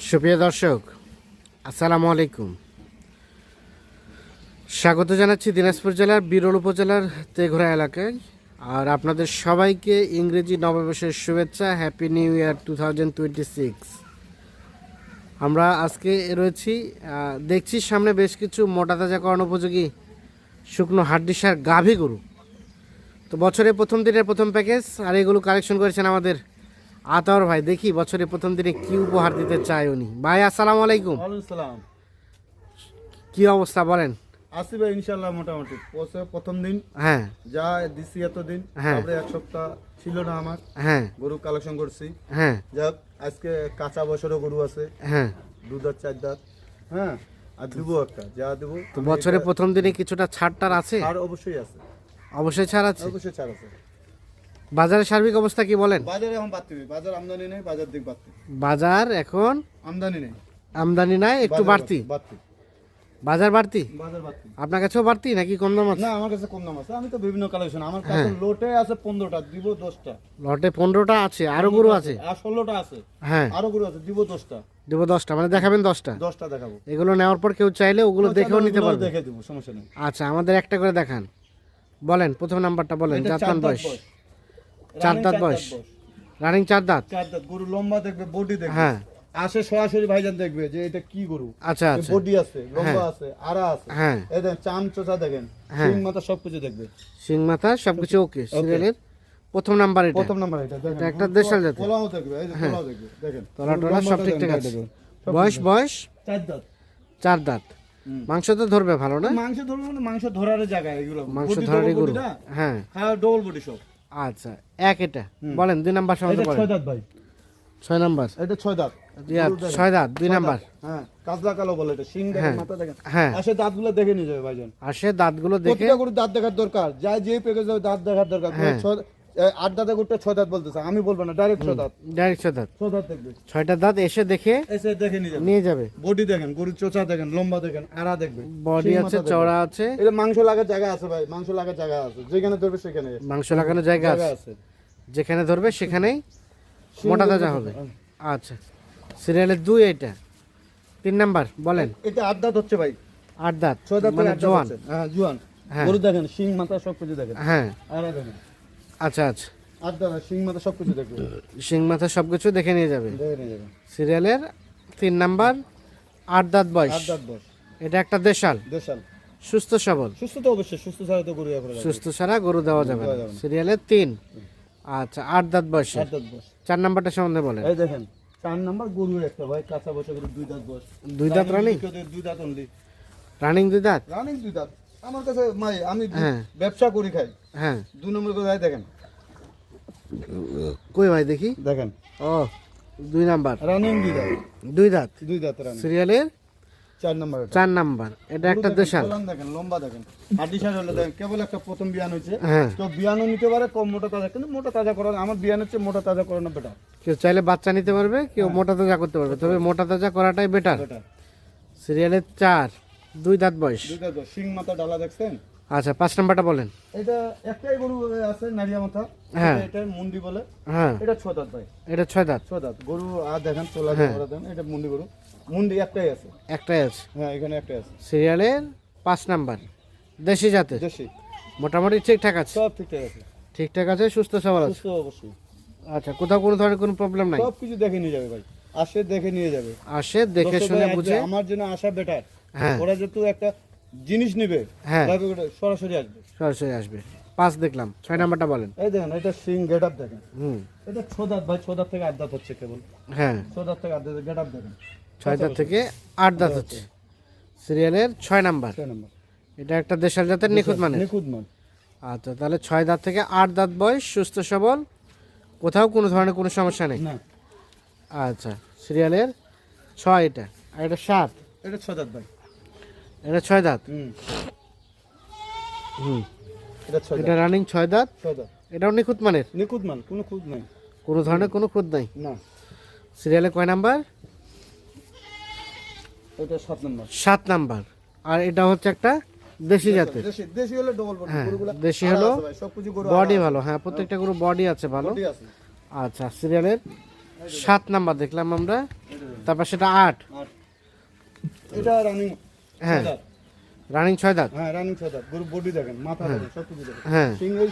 সুপ্রিয় দর্শক, আসসালামু আলাইকুম। স্বাগত জানাচ্ছি দিনাজপুর জেলার বিরল উপজেলার তেঘরা এলাকায়। আর আপনাদের সবাইকে ইংরেজি নববর্ষের শুভেচ্ছা, হ্যাপি নিউ ইয়ার 2026। আমরা আজকে রয়েছি, দেখছি সামনে বেশ কিছু মোটা তাজাকরণ উপযোগী শুকনো হাড্ডিসার গাভী গরু। তো বছরের প্রথম দিনের প্রথম প্যাকেজ, আর এগুলো কালেকশন করেছেন আমাদের আতর ভাই। দেখি বছরের প্রথম দিনে কি উপহার দিতে চায় উনি। ভাই আসসালামু আলাইকুম। সালাম। কি অবস্থা বলেন? আসি ভাই ইনশাআল্লাহ মোটামুটি প্রথম দিন হ্যাঁ যা দিছি এতদিন, হ্যাঁ। তারপরে এক সপ্তাহ ছিল না আমার, হ্যাঁ গরু কালেকশন করছি। হ্যাঁ যাক আজকে কাঁচা বছরও গরু আছে, হ্যাঁ। 2 দাঁত 4 দাঁত, হ্যাঁ, আর দেবো একটা যা দেবো। তো বছরের প্রথম দিনে কিছুটা ছাড়টার আছে? আর অবশ্যই আছে, অবশ্যই ছাড় আছে। অবশ্যই ছাড় আছে। বাজারের সার্বিক অবস্থা কি বলেন? বাজারে এখন বাড়তি, বাজার আমদানি নেই, বাজার দিক বাড়তি। বাজার এখন আমদানি নেই, আমদানি নাই, একটু বাজার বাড়তি। বাড়তি, বাজার বাড়তি। বাজার বাড়তি। আপনার কাছেও বাড়তি নাকি কম দাম আছে? না, আমার কাছে কম দাম আছে। আমি তো বিভিন্ন কালেকশন, আমার কাছে লোটে আছে 15টা, দিব 10টা। লটে 15টা আছে, আরো গরু আছে। আর 16টা আছে, হ্যাঁ, আরো গরু আছে, দিব 10টা। দেবো 10টা, মানে দেখাবেন 10টা? 10টা দেখাবো। এগুলো নেওয়ার পর কেউ চাইলে ওগুলো দেখেও নিতে পারবে। দেখে দেবো, সমস্যা নেই। আচ্ছা, আমাদের একটা করে দেখান। বলেন প্রথম নাম্বারটা বলেন। এটা জাতমান 4 দাঁত বয়স? 4 দাঁত বয়স, রানিং 4 দাঁত। 4 দাঁত গরু, লম্বা দেখবে, বডি দেখবে। হ্যাঁ, আসে সরাসরি ভাইজান দেখবে যে এটা কি গরু। আচ্ছা আচ্ছা। বডি আছে, লম্বা আছে, আড়া আছে, হ্যাঁ, এই দেখেন চাম চোচা দেখেন, হ্যাঁ। সিং মাথা সবকিছু দেখবে। সিং মাথা সবকিছু ওকে। সিরিয়ালের প্রথম নাম্বার এটা। প্রথম নাম্বার এটা দেখেন, এটা একটা দেশাল জাতের। পোলাও দেখবে, এই যে পোলাও দেখবে, দেখেন তলা টলা সব ঠিকঠাক আছে। বয়স বয়স 4 দাঁত। 4 দাঁত। মাংস তো ধরবে ভালো না? মাংস ধরবে মানে মাংস ধরার জায়গা এগুলো, মাংস ধরারই গরু। হ্যাঁ হ্যাঁ, ডবল বডি সব। আচ্ছা, এক এটা বলেন। 2 নাম্বার সম্বন্ধে এটা বলেন। 6 দাঁত ভাই, 6 নাম্বার। এটা 6 দাঁত। 6 দাঁত 2 নাম্বার। হ্যাঁ, কাজলা কালো বলে এটা, শিং দেখেন, মাথা দেখেন। হ্যাঁ, আসে দাঁতগুলো দেখে নিয়ে যাবে ভাইজান। আসে দাঁতগুলো দেখে। প্রতিটা গরুর দাঁত দেখার দরকার, যাই যে পেকে যাবে দাঁত দেখার দরকার। 8 দাঁতের গরুটা 6 দাঁত বলতেছে, আমি বলবো না, ডাইরেক্ট 6 দাঁত। ডাইরেক্ট 6 দাঁত। 6 দাঁত দেখবে, 6টা দাঁত এসে দেখে এসে দেখে নিয়ে যাবে। নিয়ে যাবে। বডি দেখেন, গরুর চোচা দেখেন, লম্বা দেখেন, আড়া দেখবে, বডি শিং আছে, মাথা দেখবে। চওড়া আছে। এটা মাংস লাগার জায়গা আছে ভাই, মাংস লাগার জায়গা আছে, যেখানে ধরবে সেখানে মাংস লাগানোর জায়গা জায়গা আছে, আছে। যেখানে ধরবে সেখানেই মোটা তাজা হবে। আচ্ছা, সিরিয়ালের 2 এটা। 3 নাম্বার বলেন। এটা 8 দাঁত হচ্ছে ভাই, 8 দাঁত 6 দাঁত মানে জোয়ান। হ্যাঁ জোয়ান। হ্যাঁ। গরু দেখেন, শিং মাথা সবকিছু দেখেন, হ্যাঁ, আড়া দেখেন। আচ্ছা আচ্ছা। 8 দাঁত, শিং মাথা সবকিছু দেখবে, শিং মাথা সবকিছু দেখে নিয়ে যাবে। দেখে নিয়ে যাবে। সিরিয়ালের 3 নাম্বার, 8 দাঁত বয়স। 8 দাঁত বয়স, এটা একটা দেশাল, দেশাল। সুস্থ সবল। সুস্থ তো অবশ্যই, সুস্থ ছাড়া তো গরু এখন সুস্থ ছাড়া গরু দেওয়া যাবে না। দেওয়া যাবে না। সিরিয়ালের 3। আচ্ছা, 8 দাঁত বয়স। 8 দাঁত বয়স। 4 নাম্বারটা সম্বন্ধে বলেন। এই দেখেন 4 নাম্বার গরু একটা ভাই, কাঁচা বছর গরু, 2 দাঁত বয়স। 2 দাঁত রানিং? 2 দাঁত অনলি রানিং 2 দাঁত। রানিং, 2 দাঁত। আমার কাছে ভাই, আমি হ্যাঁ। ব্যবসা করি, খাই। হ্যাঁ, 2 নম্বর করে ভাই দেখেন, কই ভাই দেখি। দেখেন ও, 2 নাম্বার, রানিং 2 দাঁত, 2 দাঁত। 2 দাঁত রানিং। সিরিয়ালের 4 নাম্বার এটা। 4 নাম্বার। এটা একটা গরু দেশাল। দেখেন, দেখেন, লম্বা দেখেন, হাড্ডি সার হলে দেখেন, কেবল একটা প্রথম বিয়ান হয়েছে। হ্যাঁ, তো বিয়ানও নিতে পারে, কম মোটা তাজা, কিন্তু মোটা তাজা করানো, আমার বিয়ান হচ্ছে মোটা তাজা করানো বেটার। কেউ চাইলে বাচ্চা নিতে পারবে, কেউ মোটা তাজা করতে পারবে, তবে মোটা তাজা করাটাই বেটার। বেটার। সিরিয়ালের 4, 2 দাঁত বয়স। 2 দাঁত বয়স, শিং মাথা ডালা দেখছেন। আচ্ছা, 5 নাম্বারটা বলেন। এটা একটাই গরু আছে, নারিয়া মাথা। হ্যাঁ। এটা মুন্ডি বলে। হ্যাঁ, এটা 6 দাঁত ভাই, এটা 6 দাঁত। 6 দাঁত গরু। আর দেখেন তোলা হ্যাঁ। করা দেন, এটা মুন্ডি গরু, মুন্ডি একটাই আছে। একটাই আছে। হ্যাঁ, এখানে একটাই আছে। সিরিয়ালের 5 নাম্বার, দেশি জাতের। দেশি, মোটামুটি ঠিকঠাক আছে। সব ঠিকঠাক আছে, ঠিকঠাক আছে, সুস্থ সবল আছে। সুস্থ অবশ্যই। আচ্ছা, কোথাও কোনো ধরনের কোনো প্রবলেম নাই? সব কিছু দেখে নিয়ে যাবে ভাই, আসে দেখে নিয়ে যাবে। আসে দেখে দর্শক শুনে ভাই, বুঝে। আমার জন্য আসা বেটার। হ্যাঁ, ওরা যেহেতু একটা জিনিস নিবে, হ্যাঁ, ভাবে ওটা সরাসরি আসবে। সরাসরি আসবে। 5 দেখলাম। 6 নাম্বারটা বলেন। এই দেখেন, এটা সিং গেটআপ দেখেন। হুম, এটা 6 দাঁত ভাই, 6 দাঁত থেকে 8 দাঁত হচ্ছে কেবল। হ্যাঁ, 6 দাঁত থেকে 8 দাঁত গেটআপ দেখেন। 6 দাঁত থেকে 8 দাঁত হচ্ছে। সিরিয়ালের 6 নাম্বার। 6 নম্বর, এটা একটা দেশাল জাতের নিখুঁত মানের। নিখুঁত মান। আচ্ছা, তাহলে 6 দাঁত থেকে 8 দাঁত বয়স, সুস্থ সবল, কোথাও কোনো ধরনের কোনো সমস্যা নেই। না, আচ্ছা, সিরিয়ালের 6 এটা। আর এটা 7। এটা 6 দাঁত ভাই। এটা 6 দাঁত। হুম, হুম, এটা 6 এটা দাঁত। রানিং 6 দাঁত। 6 দাঁত এটাও নিখুঁত মানের, নিখুঁত মান, কোনো খুঁত নাই। কোনো ধরনের কোনো খুঁত নাই। না, সিরিয়ালে কয় নাম্বার? এটা 7 নম্বর। 7 নাম্বার। আর এটা হচ্ছে একটা দেশি জাতের। দেশি, দেশি হলে ডবল বডি হ্যাঁ, গরুগুলা। দেশি হলো সবকিছু গরু বডি ভালো। হ্যাঁ, প্রত্যেকটা গরু বডি আছে ভালো। বডি আছে। আচ্ছা, সিরিয়ালের 7 নাম্বার দেখলাম আমরা। এটা দেখেন। তারপর সেটা 8। আর এটা রানিং হ্যাঁ রানিং 6 দাঁত। হ্যাঁ রানিং 6 দাঁত। গরু বডি দেখেন, মাথা দেখেন, সব কিছু দেখেন। হ্যাঁ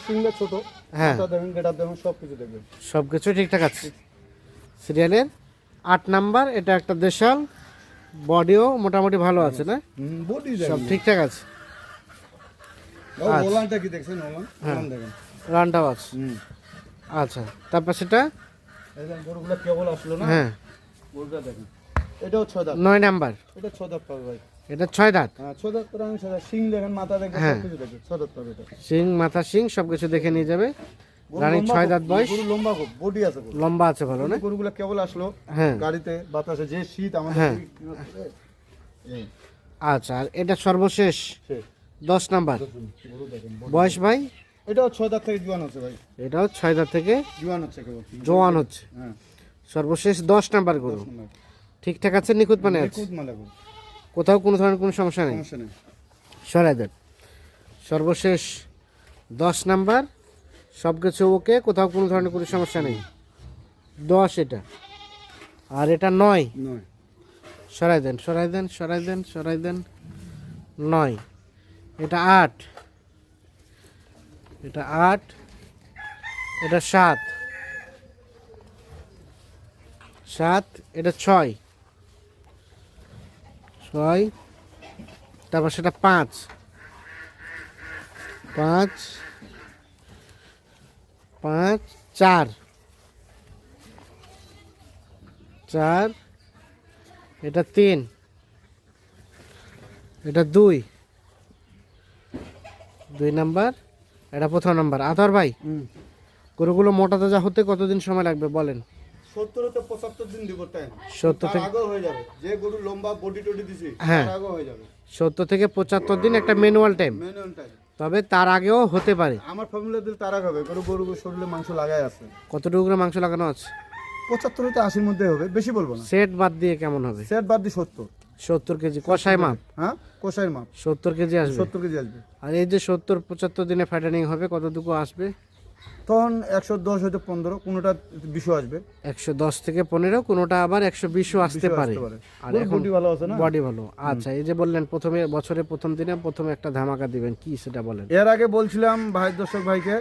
সিংহে ছোট, হ্যাঁ। মাথা দেখেন, গেটআপ দেখেন, সব কিছু দেখবেন। সব কিছু ঠিকঠাক আছে। সিরিয়ালের 8 নাম্বার, এটা একটা দেশাল, বডিও মোটামুটি ভালো আছে না? বডি সব দেখেন। ঠিকঠাক আছে। ওলানটা কি দেখছেন? ওলান দেখেন। রানটাও আছে। আচ্ছা তারপর সেটা এই যে গরুগুলো কেবল আসলো না, হ্যাঁ গরুটা দেখেন। এটাও 6 দাঁত। 9 নাম্বার, এটা 6 দাঁত পাবে ভাই। এটা 6 দাঁত। হ্যাঁ 6 দাঁত রানিং 6 দাঁত। সিং দেখেন, মাথা দেখেন, হ্যাঁ। সব কিছু দেখেন। 6 দাঁত পাবে এটা। সিং মাথা সিং সব কিছু দেখে নিয়ে যাবে। গরু রানিং লম্বা 6 খুব, দাঁত বয়স, গরু লম্বা খুব, বডি আছে গরু। লম্বা আছে ভালো না? গরুগুলো কেবল আসলো হ্যাঁ গাড়িতে, বাতাসে, যে শীত আমাদের হ্যাঁ। এই আচ্ছা আর এটা সর্বশেষ শেষ। 10 নাম্বার গরু দেখেন। বয়স ভাই, এটাও 6 দাঁত থেকে জোয়ান হচ্ছে ভাই। এটাও 6 দাঁত থেকে জোয়ান হচ্ছে কেবল। জোয়ান হচ্ছে। হ্যাঁ সর্বশেষ 10 নাম্বার গরু, ঠিকঠাক আছে, নিখুঁত মানে আছে, নিখুঁত মালা গরু, কোথাও কোনো ধরনের কোনো সমস্যা নেই। সমস্যা নেই। সরাই দেন। সর্বশেষ 10 নাম্বার, সব কিছু ওকে, কোথাও কোনো ধরনের কোনো সমস্যা নেই। 10 এটা, আর এটা 9। নয়। সরাই দেন সরাই দেন সরাই দেন সরাই দেন। 9, এটা 8, এটা 8, এটা 7, 7, এটা 6, 6, তারপর সেটা 5, 5, 5, 4, 4, এটা 3, এটা 2, 2 নাম্বার, এটা প্রথম নাম্বার। আতর ভাই গরুগুলো মোটা তাজা হতে কতদিন সময় লাগবে বলেন? 70 থেকে 75 দিন দিব টাইম। 70 তার থেকে আগেও হয়ে যাবে। যে গরু লম্বা বডি টডি দিছি, হ্যাঁ। তার আগেও হয়ে যাবে। 70 থেকে 75 দিন একটা ম্যানুয়াল টাইম, ম্যানুয়াল টাইম। তবে তার আগেও হতে পারে। আমার ফর্মুলা দিলে তার আগে হবে। গরু শরীরে মাংস লাগাই আছে। কতটুকু করে মাংস লাগানো আছে? 75 থেকে 80 মধ্যে হবে, বেশি বলবো না। সেট বাদ দিয়ে কেমন হবে? সেট বাদ দিয়ে 70। 70 কেজি কষাই মাপ, হ্যাঁ কোষাইয়ের মাপ 70 কেজি আসবে। 70 কেজি আসবে। আর এই যে 70-75 দিনে ফ্যাটেনিং হবে, কতটুকু আসবে? তখন 110 হয়তো 15, কোনোটা 20 আসবে। 110 থেকে 15, কোনোটা আবার 120ও আসতে 20 পারে। আসতে পারে। আর গরুর এখন বডি ভালো আছে না? বডি ভালো। আচ্ছা এই যে বললেন প্রথমে বছরের প্রথম দিনে প্রথমে একটা ধামাকা দিবেন, কি সেটা বলেন? এর আগে বলছিলাম ভাই, দর্শক ভাইকে,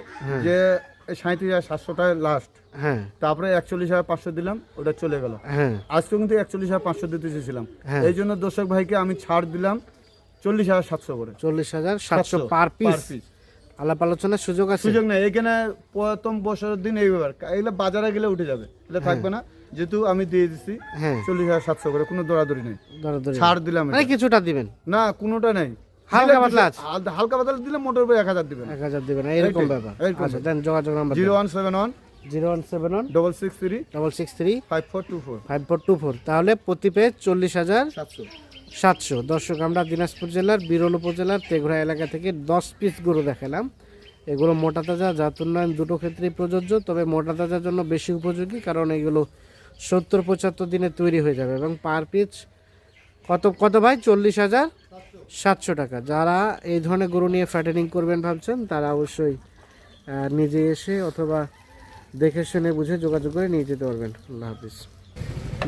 যে 37,700 টাকা লাস্ট, হ্যাঁ তারপরে 41,500 দিলাম, ওটা চলে গেল। হ্যাঁ আজকে কিন্তু 41,500 দিতে চেয়েছিলাম। হ্যাঁ। এই জন্য দর্শক ভাইকে আমি ছাড় দিলাম 40,700 করে। 40,700 পার পিস। আলাপ আলোচনার সুযোগ আছে? সুযোগ নেই এখানে। প্রথম বছরের দিন এই ব্যাপার, এগুলো বাজারে গেলে উঠে যাবে, এটা থাকবে না। যেহেতু আমি দিয়ে দিচ্ছি হ্যাঁ 40,700 করে, কোনো দৌড়াদৌড়ি নেই, দরদরি ছাড় দিলাম মানে এটা। কিছুটা দিবেন, না কোনোটা নেই, হালকা পাতলা আছে। হালকা পাতলা দিলে মোটর উপরে 1000 দিবেন। 1000 দিবেন এরকম ব্যাপার। এইরকম আচ্ছা দেন যোগাযোগ নাম্বার 0171 0171 663 663 5424 5424। তাহলে প্রতি পেজ 40,700। 700। দর্শক আমরা দিনাজপুর জেলার বিরল উপজেলার তেঘরা এলাকা থেকে 10 পিস গরু দেখালাম। এগুলো মোটা তাজা, জাত উন্নয়ন দুটো ক্ষেত্রেই প্রযোজ্য, তবে মোটা তাজার জন্য বেশি উপযোগী, কারণ এগুলো 70-75 দিনে তৈরি হয়ে যাবে এবং পার পিস কত কত ভাই? 40,700 টাকা। যারা এই ধরনের গরু নিয়ে ফ্যাটেনিং করবেন ভাবছেন, তারা অবশ্যই নিজে এসে অথবা দেখে শুনে বুঝে যোগাযোগ করে নিয়ে যেতে পারবেন। আল্লাহ হাফিজ।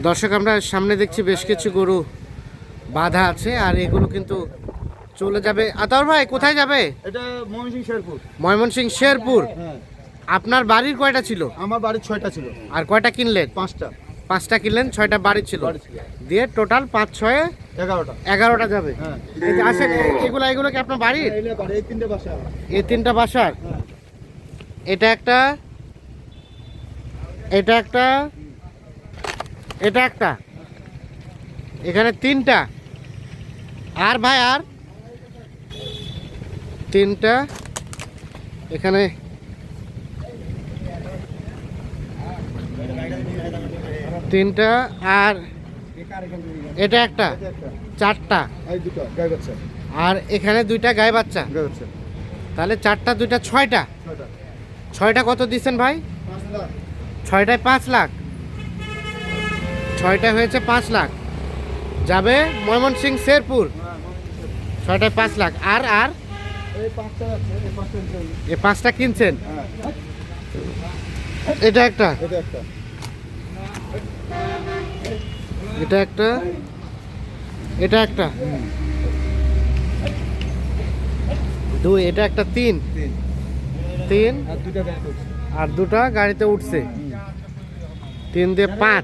দর্শক আমরা সামনে দেখছি বেশ কিছু গরু বাঁধা আছে, আর এগুলো কিন্তু চলে যাবে। আতাউর ভাই কোথায় যাবে? এটা ময়মনসিংহ শেরপুর। ময়মনসিংহ শেরপুর। হ্যাঁ আপনার বাড়ির কয়টা ছিল? আমার বাড়ির 6টা ছিল। আর কয়টা কিনলেন? 5টা 5টা কিনলেন, 6টা বাড়ি ছিল, দিয়ে টোটাল 5-6 11টা 11টা যাবে। হ্যাঁ। এই যে আসেন, এগুলো কি আপনার বাড়ির? এইলে বাড়ি, এই 3টে বাসা। এই 3টা বাসার? হ্যাঁ। এটা একটা, এটা একটা, এটা একটা, এখানে 3টা। আর ভাই আর 3টা, এখানে 3টা, আর এটা একটা, 4টা, এই দুটো গাই বাচ্চা। আর এখানে 2টা গাই বাচ্চা। গাই বাচ্চা তাহলে 4টা 2টা 6টা। 6টা। 6টা কত দিচ্ছেন ভাই? 5 লাখ। 6টায় 5 লাখ, 6টা হয়েছে 5 লাখ, যাবে ময়মনসিংহ শেরপুর। 6টায় 5 লাখ। আর আর এই 5টা আছে, এই 5টা আছে। এই 5টা কিনছেন? হ্যাঁ এটা একটা, এটা একটা। এটা একটা, এটা একটা, দুই, এটা একটা, তিন, তিন, আর দুইটা ব্যাগ করছে আর দুটা গাড়িতে উঠছে। 3 দিয়ে 5,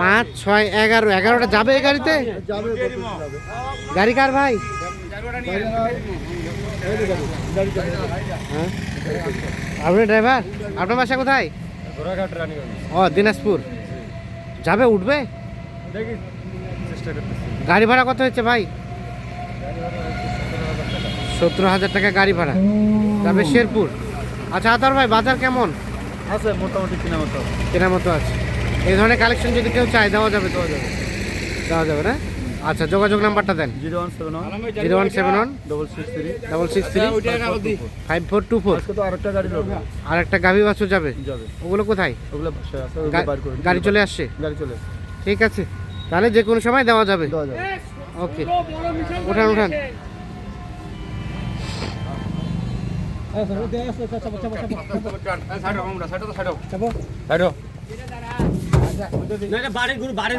5, 6, 11, 11টা যাবে এই গাড়িতে? যাবে যাবে গাড়ি কার ভাই? হ্যাঁ, আপনি ড্রাইভার? আপনার বাসা কোথায়? ও দিনাজপুর। যাবে, উঠবে? গাড়ি ভাড়া কত হচ্ছে ভাই? 17,000 টাকা গাড়ি ভাড়া, যাবে শেরপুর। আচ্ছা আতার ভাই, বাজার কেমন? আছে মোটামুটি কেনার মতো আছে। এই ধরনের কালেকশন যদি কেউ চায় দেওয়া যাবে? দেওয়া যাবে না? আচ্ছা, যোগাযোগ নাম্বারটা দেন। 0171 663 5424। আজকে তো আরেকটা গাড়ি যাবে আর একটা গাভী বাছুর যাবে, যাবে ওগুলো কোথায়? ওগুলো বাসায় আছে, ওগুলো বার করে গাড়ি চলে আসছে? গাড়ি চলে আসে। ঠিক আছে, তাহলে যে কোনো সময় দেওয়া যাবে। দেওয়া যাবে। ওকে, উঠান উঠান। বাড়ির